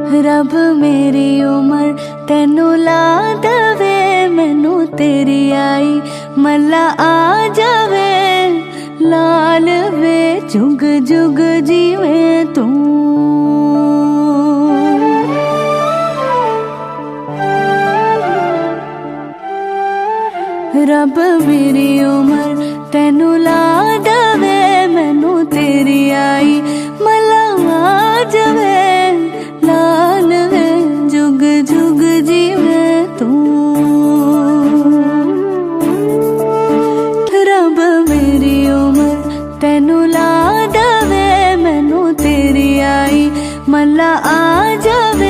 रब मेरी उम्र तेनू ला दवे, मैनू तेरी आई मला आ जावे। लाल वे जुग जुग जीवे तू, रब मेरी उम्र तेनू ला दवे, मैनू तेरी आई मला आ जावे। लाल वे जुग जुग जीवे तू, रब मेरी उम्र तेनू ला दवे, मैनू तेरी आई मला आ जावे।